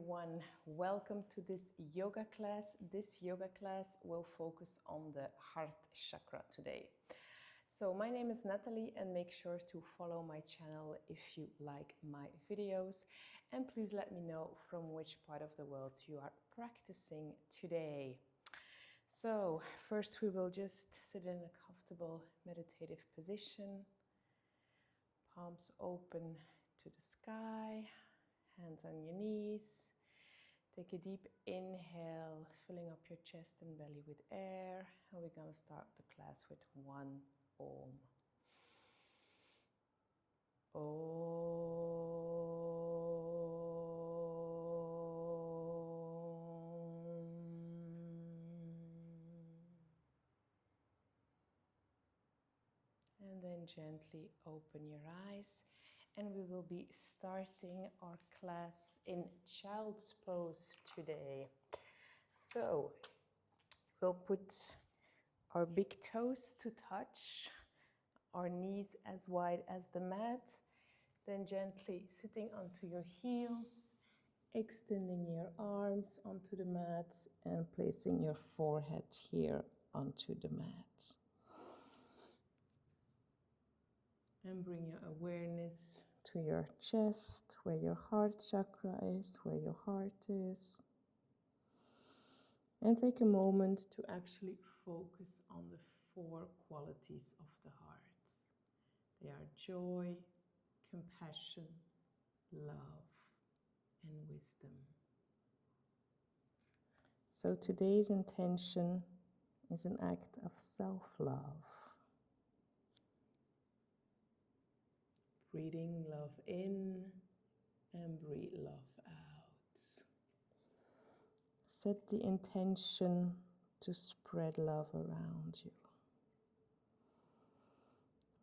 everyone, welcome to this yoga class. This yoga class will focus on the heart chakra today. So my name is Natalie and make sure to follow my channel if you like my videos, and please let me know from which part of the world you are practicing today. So first we will just sit in a comfortable meditative position, palms open to the sky, hands on your knees. Take a deep inhale, filling up your chest and belly with air. And we're going to start the class with one Om. And then gently open your eyes. And we will be starting our class in child's pose today. So we'll put our big toes to touch, our knees as wide as the mat, then gently sitting onto your heels, extending your arms onto the mat and placing your forehead here onto the mat. And bring your awareness to your chest, where your heart chakra is, where your heart is. And take a moment to actually focus on the four qualities of the heart. They are joy, compassion, love, and wisdom. So today's intention is an act of self-love. Breathing love in and breathe love out. Set the intention to spread love around you.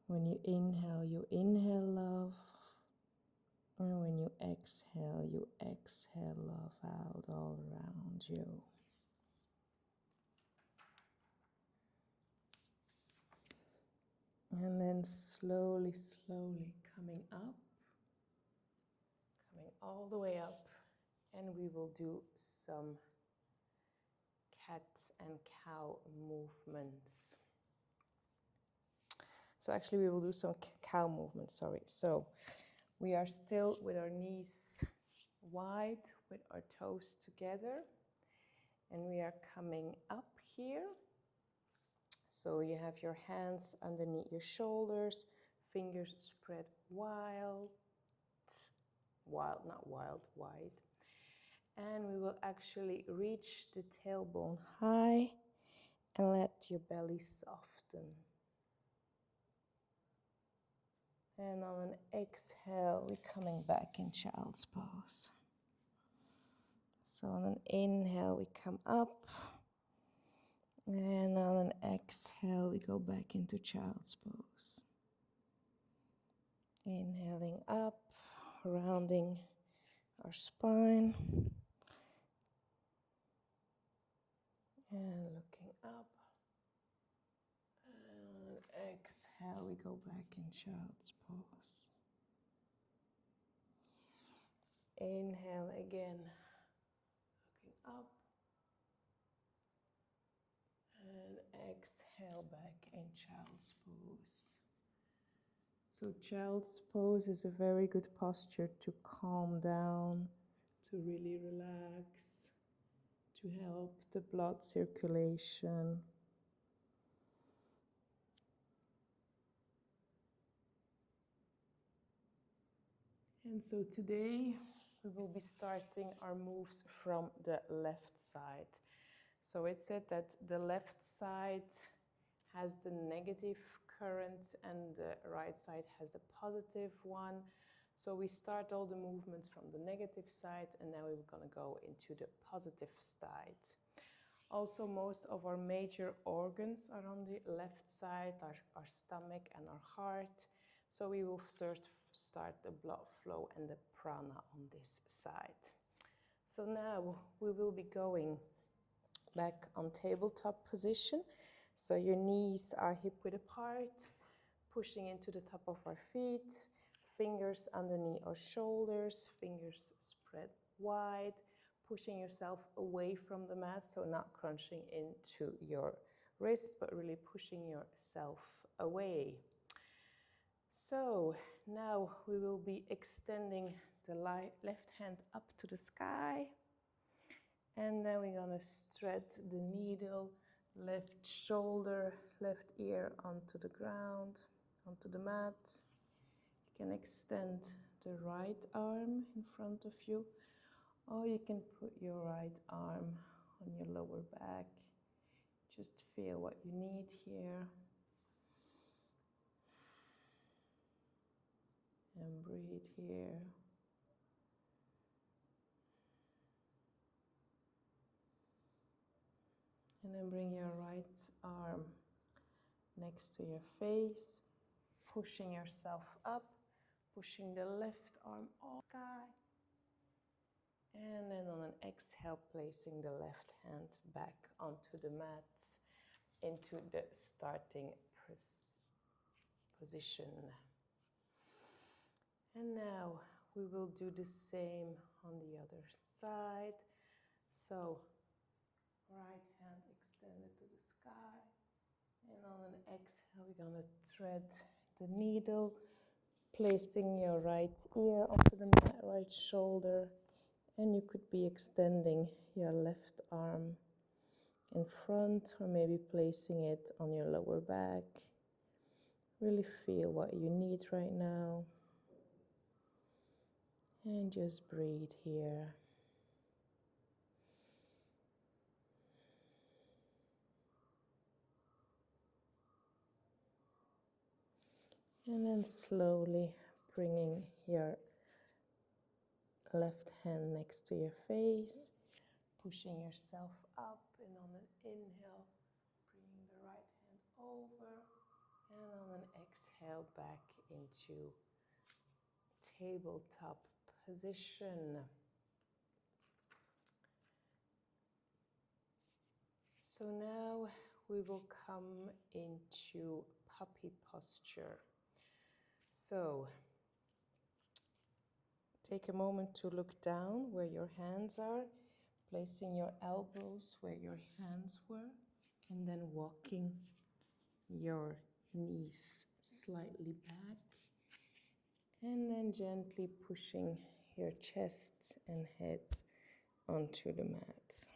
When you inhale love. And when you exhale love out all around you. And then slowly, slowly coming up. Coming all the way up, and we will do some cat and cow movements. So actually we will do some cow movements, sorry. So we are still with our knees wide, with our toes together, and we are coming up here. So you have your hands underneath your shoulders, fingers spread wide. And we will actually reach the tailbone high and let your belly soften. And on an exhale, we're coming back in child's pose. So on an inhale, we come up. And on an exhale, we go back into child's pose. Inhaling up, rounding our spine. And looking up. And on an exhale, we go back in child's pose. Inhale again, looking up. And exhale back in child's pose. So child's pose is a very good posture to calm down, to really relax, to help the blood circulation. And so today we will be starting our moves from the left side. So it said that the left side has the negative current and the right side has the positive one. So we start all the movements from the negative side, and now we're going to go into the positive side. Also, most of our major organs are on the left side, our stomach and our heart. So we will start the blood flow and the prana on this side. So now we will be going back on tabletop position. So your knees are hip-width apart, pushing into the top of our feet, fingers underneath our shoulders, fingers spread wide. pushing yourself away from the mat, so not crunching into your wrist, but really pushing yourself away. So now we will be extending the left hand up to the sky, and then we're going to thread the needle, left shoulder, left ear onto the ground, onto the mat. You can extend the right arm in front of you, or you can put your right arm on your lower back. Just feel what you need here. And breathe here. And then bring your right arm next to your face, pushing yourself up, pushing the left arm off the sky. And then on an exhale, placing the left hand back onto the mat into the starting position. And now we will do the same on the other side. So right hand extended to the sky. And on an exhale, we're going to thread the needle, placing your right ear onto the mat, right shoulder. And you could be extending your left arm in front, or maybe placing it on your lower back. Really feel what you need right now. And just breathe here. And then slowly bringing your left hand next to your face, pushing yourself up, and on an inhale, bringing the right hand over, and on an exhale, back into tabletop position. So now we will come into puppy posture. So take a moment to look down where your hands are, placing your elbows where your hands were, and then walking your knees slightly back, and then gently pushing your chest and head onto the mat.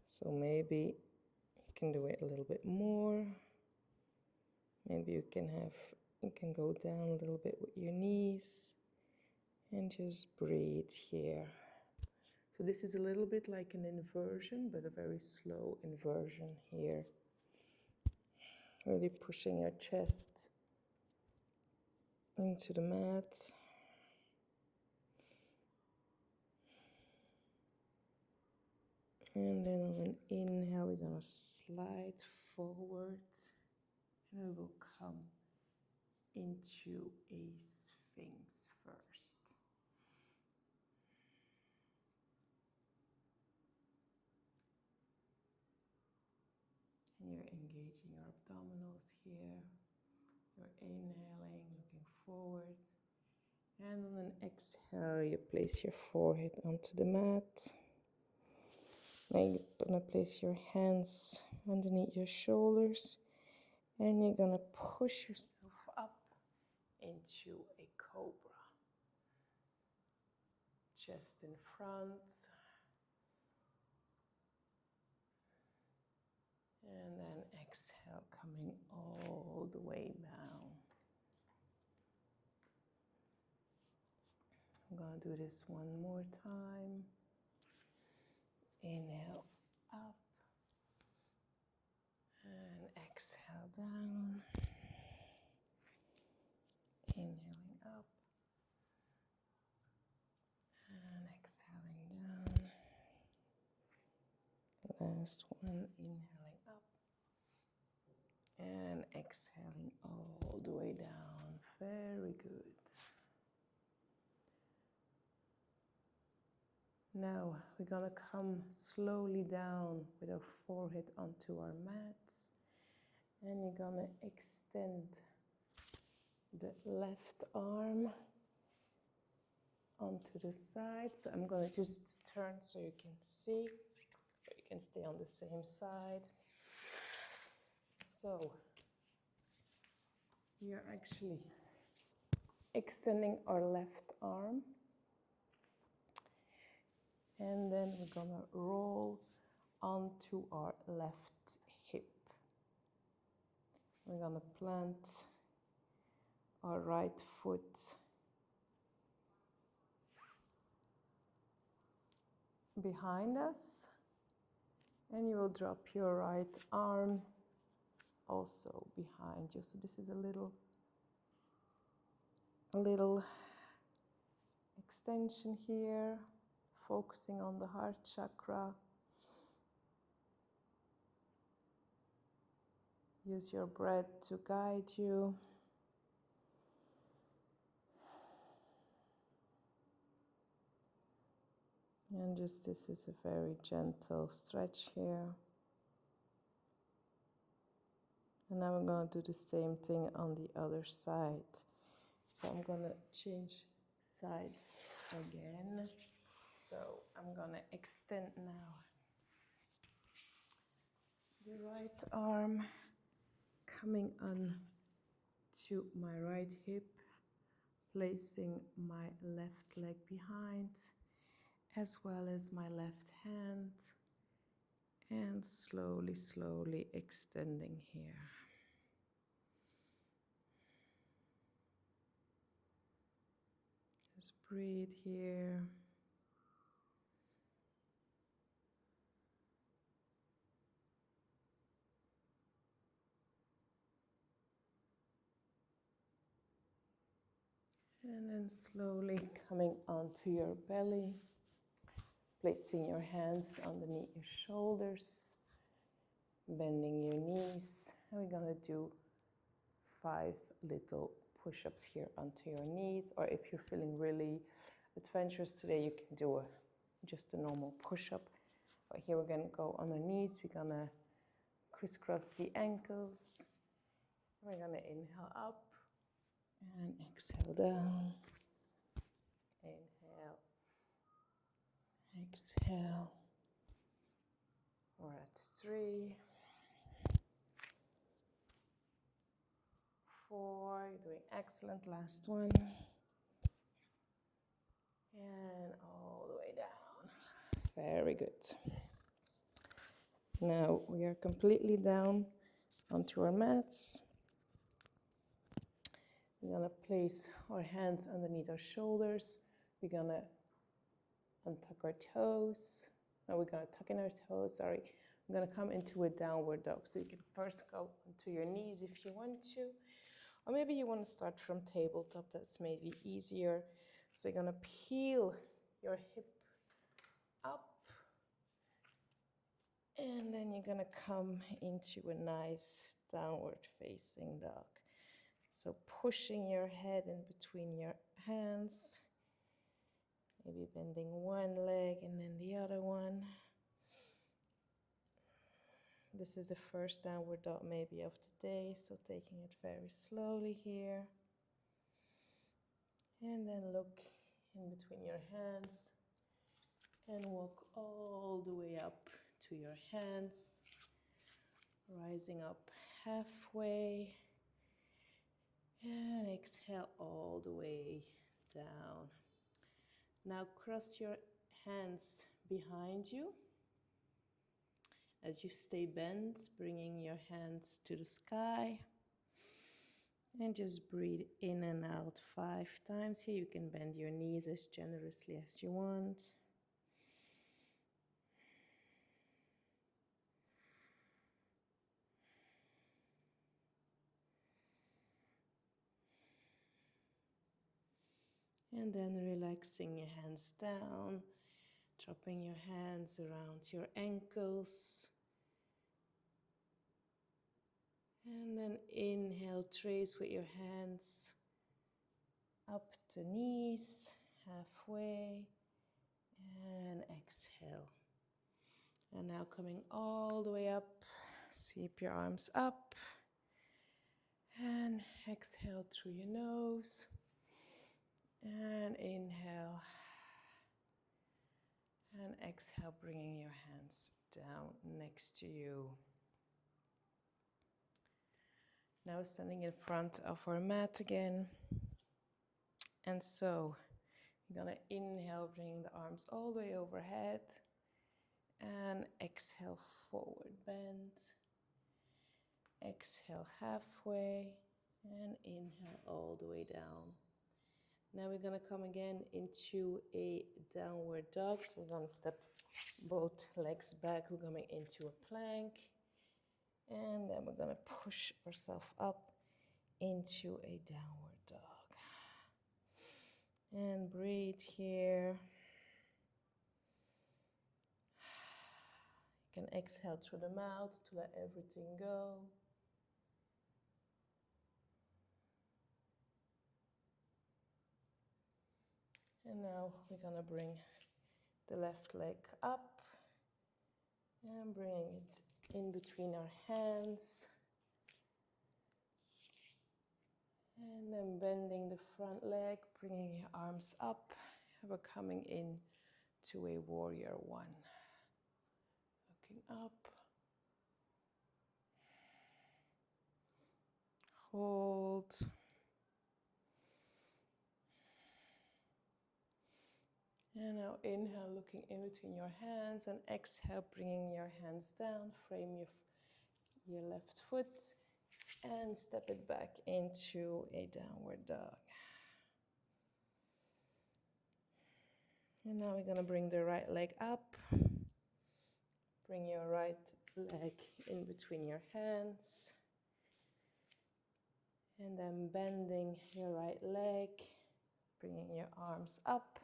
So maybe you can do it a little bit more. Maybe you can go down a little bit with your knees, and just breathe here. So this is a little bit like an inversion, but a very slow inversion here. Really pushing your chest into the mat. And then on an inhale, we're going to slide forward, and we will come into a sphinx first. And you're engaging your abdominals here. You're inhaling, looking forward. And on an exhale, you place your forehead onto the mat. Now you're going to place your hands underneath your shoulders, and you're going to push yourself up into a cobra. Chest in front. And then exhale, coming all the way down. I'm going to do this one more time. Inhale up. And exhale down. Inhaling up. And exhaling down. Last one, inhaling up. And exhaling all the way down. Very good. Now we're going to come slowly down with our forehead onto our mats. And you're going to extend the left arm onto the side. So I'm going to just turn so you can see, or you can stay on the same side. So we are actually extending our left arm, and then we're going to roll onto our left hip. We're going to plant our right foot behind us, and you will drop your right arm also behind you. So this is a little extension here, focusing on the heart chakra. Use your breath to guide you. And just this is a very gentle stretch here. And now I'm going to do the same thing on the other side. So I'm going to change sides again. So I'm going to extend now the right arm, coming on to my right hip, placing my left leg behind, as well as my left hand, and slowly, slowly extending here. Just breathe here. And then slowly coming onto your belly, placing your hands underneath your shoulders, bending your knees. And we're going to do 5 little push-ups here onto your knees. Or if you're feeling really adventurous today, you can do just a normal push-up. But here we're going to go on our knees. We're going to crisscross the ankles. We're going to inhale up and exhale down. Inhale, exhale. We're at 3, 4. You're doing excellent. Last one. And all the way down. Very good. Now we are completely down onto our mats. We're going to place our hands underneath our shoulders. We're going to untuck our toes. No, we're going to tuck in our toes, sorry. I'm going to come into a downward dog. So you can first go onto your knees if you want to. Or maybe you want to start from tabletop. That's maybe easier. So you're going to peel your hip up. And then you're going to come into a nice downward facing dog. So pushing your head in between your hands. Maybe bending one leg and then the other one. This is the first downward dog maybe of the day, so taking it very slowly here. And then look in between your hands and walk all the way up to your hands, rising up halfway, and exhale all the way down. Now cross your hands behind you as you stay bent, bringing your hands to the sky. And just breathe in and out 5 times here. You can bend your knees as generously as you want. And then relaxing your hands down, dropping your hands around your ankles. And then inhale, trace with your hands up the knees, halfway, and exhale. And now coming all the way up, sweep your arms up, and exhale through your nose, and inhale exhale, bringing your hands down next to you. Now standing in front of our mat again. And so you're gonna inhale, bringing the arms all the way overhead. And exhale, forward bend. Exhale halfway. And inhale all the way down. Now we're gonna come again into a downward dog. So we're gonna step both legs back. We're coming into a plank. And then we're gonna push ourselves up into a downward dog. And breathe here. You can exhale through the mouth to let everything go. And now we're gonna bring the left leg up and bring it in between our hands. And then bending the front leg, bringing your arms up. And we're coming in to a warrior one. Looking up. Hold. And now inhale, looking in between your hands, and exhale, bringing your hands down. Frame your left foot and step it back into a downward dog. And now we're gonna bring the right leg up. Bring your right leg in between your hands. And then bending your right leg, bringing your arms up.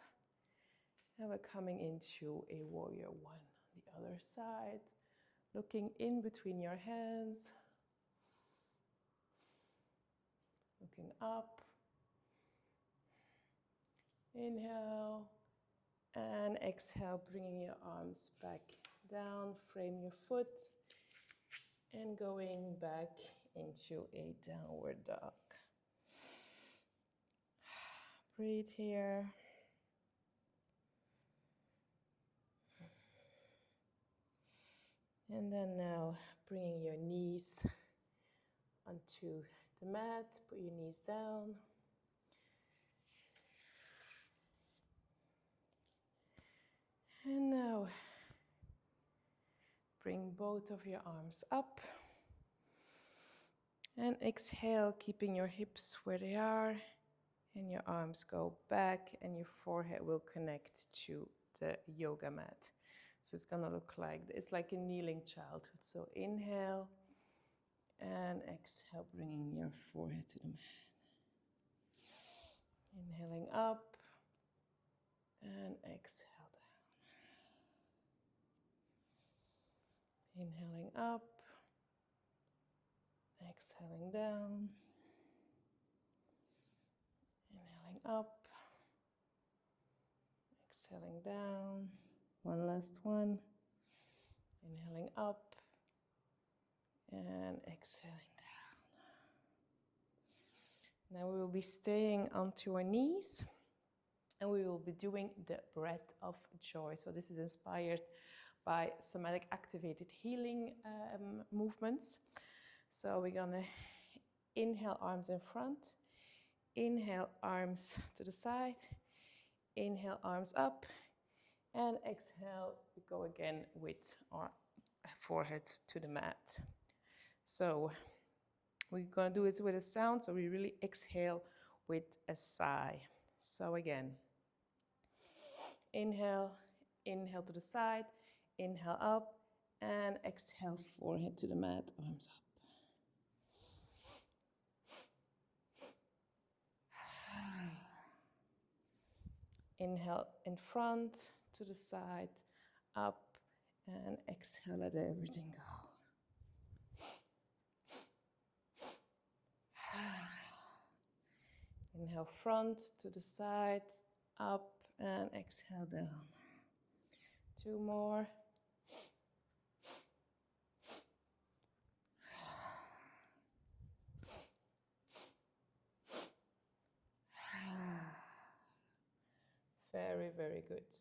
And we're coming into a warrior one on the other side. Looking in between your hands. Looking up. Inhale. And exhale, bringing your arms back down. Frame your foot. And going back into a downward dog. Breathe here. And then now bringing your knees onto the mat. Put your knees down. And now bring both of your arms up. And exhale, keeping your hips where they are. And your arms go back and your forehead will connect to the yoga mat. So it's gonna look like, it's like a kneeling childhood. So inhale and exhale, bringing your forehead to the mat. Inhaling up and exhale down. Inhaling up, exhaling down. Inhaling up, exhaling down. One last one. Inhaling up and exhaling down. Now we will be staying onto our knees and we will be doing the breath of joy. So this is inspired by somatic activated healing movements. So we're gonna inhale, arms in front. Inhale, arms to the side. Inhale, arms up. And exhale, we go again with our forehead to the mat. So we're gonna do it with a sound, so we really exhale with a sigh. So again, inhale, inhale to the side, inhale up, and exhale, forehead to the mat, arms up. Inhale in front, to the side, up, and exhale, let everything go. Inhale front, to the side, up, and exhale down. Two more. Very, very good.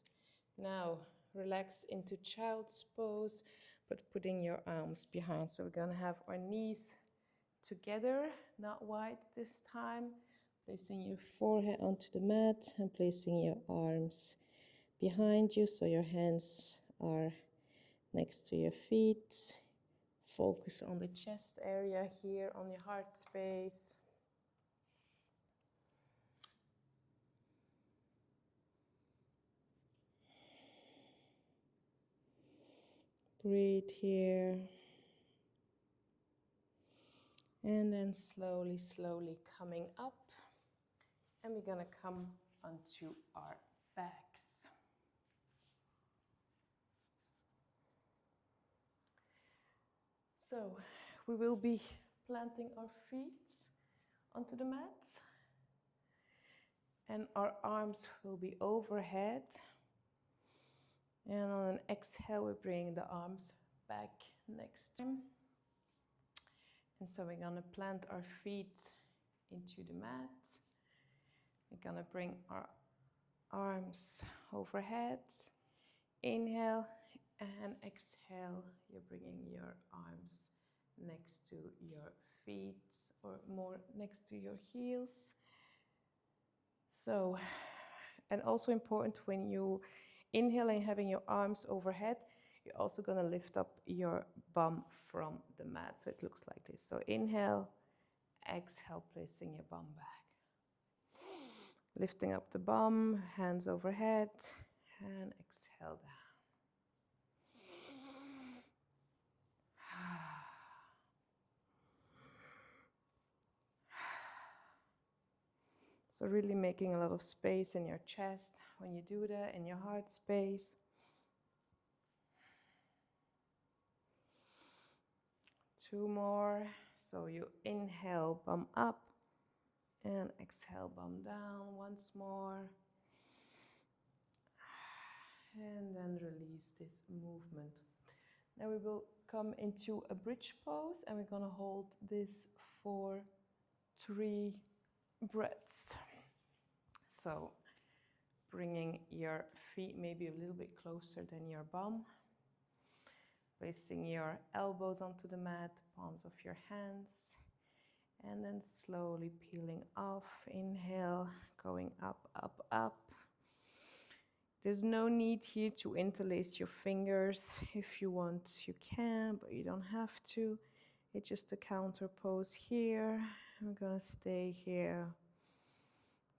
Now relax into child's pose, but putting your arms behind. So we're gonna have our knees together, not wide this time. Placing your forehead onto the mat and placing your arms behind you so your hands are next to your feet. Focus on the chest area here, on your heart space. Breathe here. And then slowly, slowly coming up. And we're gonna come onto our backs. So we will be planting our feet onto the mat. And our arms will be overhead. And on an exhale, we bring the arms back next to him. And so we're gonna plant our feet into the mat. We're gonna bring our arms overhead. Inhale and exhale. You're bringing your arms next to your feet or more next to your heels. So, and also important when you inhale and having your arms overhead, you're also going to lift up your bum from the mat. So it looks like this. So inhale, exhale, placing your bum back. Lifting up the bum, hands overhead, and exhale down. So really making a lot of space in your chest when you do that, in your heart space. Two more. So you inhale, bum up, and exhale, bum down. Once more. And then release this movement. Now we will come into a bridge pose, and we're going to hold this for 3 breaths. So bringing your feet maybe a little bit closer than your bum. Placing your elbows onto the mat, palms of your hands. And then slowly peeling off. Inhale, going up, up, up. There's no need here to interlace your fingers. If you want, you can, but you don't have to. It's just a counter pose here. We're gonna stay here.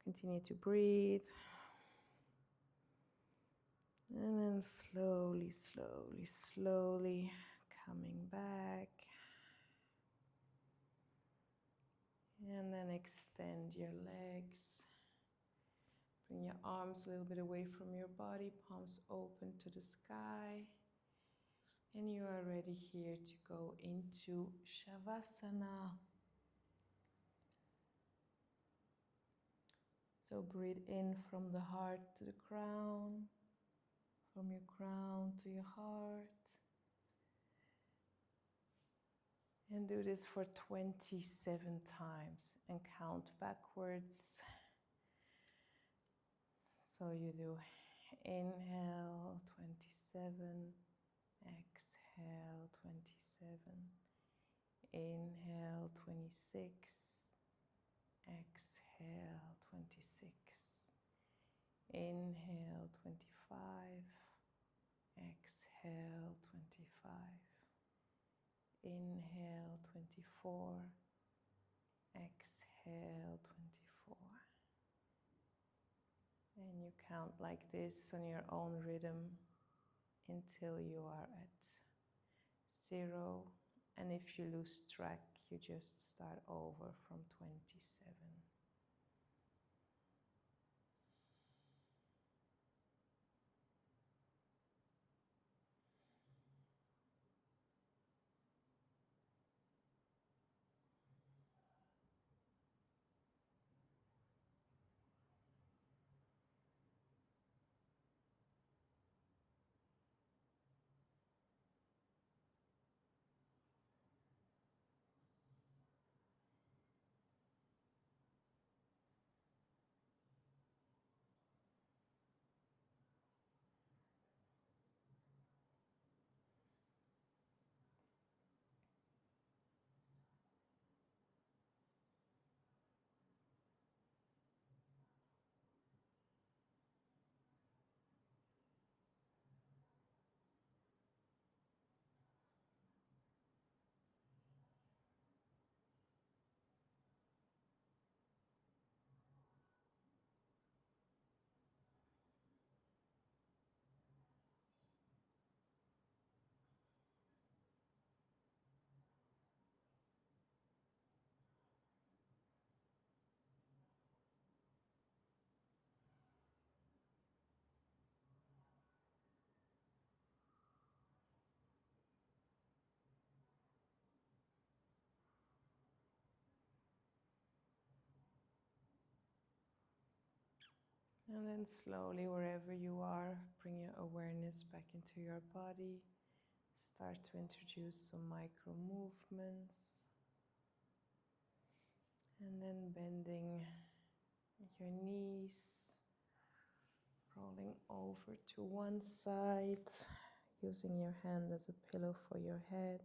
Continue to breathe. And then slowly, slowly, slowly coming back. And then extend your legs. Bring your arms a little bit away from your body, palms open to the sky. And you are ready here to go into shavasana. So breathe in from the heart to the crown, from your crown to your heart. And do this for 27 times and count backwards. So you do inhale 27, exhale 27, inhale 26, exhale 26, inhale 25, exhale 25, inhale 24, exhale 24. And you count like this on your own rhythm until you are at 0. And if you lose track, you just start over from 27. And then slowly, wherever you are, bring your awareness back into your body. Start to introduce some micro movements. And then bending your knees, rolling over to one side, using your hand as a pillow for your head.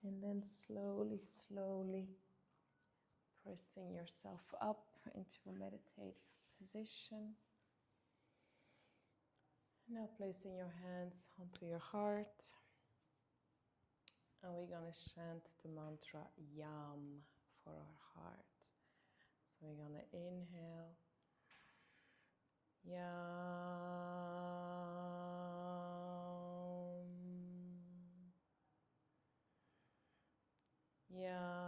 And then slowly, slowly pressing yourself up into a meditative position. Now placing your hands onto your heart. And we're going to chant the mantra Yam for our heart. So we're going to inhale. Yam. Yam.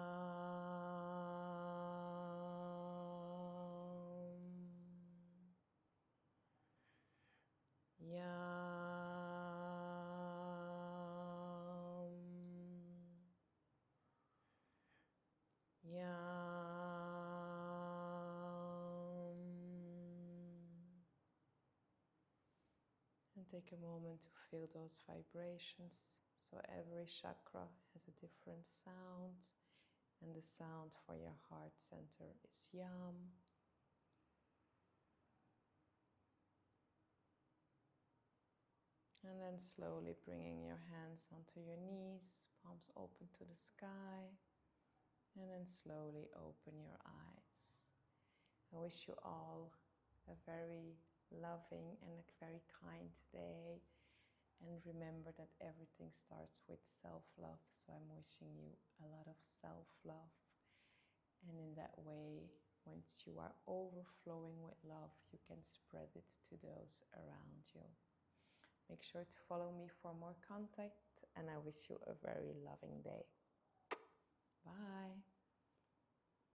Yam. Yam. And take a moment to feel those vibrations. So every chakra has a different sound, and the sound for your heart center is Yam. And then slowly bringing your hands onto your knees, palms open to the sky, and then slowly open your eyes. I wish you all a very loving and a very kind day. And remember that everything starts with self-love. So I'm wishing you a lot of self-love. And in that way, once you are overflowing with love, you can spread it to those around you. Make sure to follow me for more contact, and I wish you a very loving day.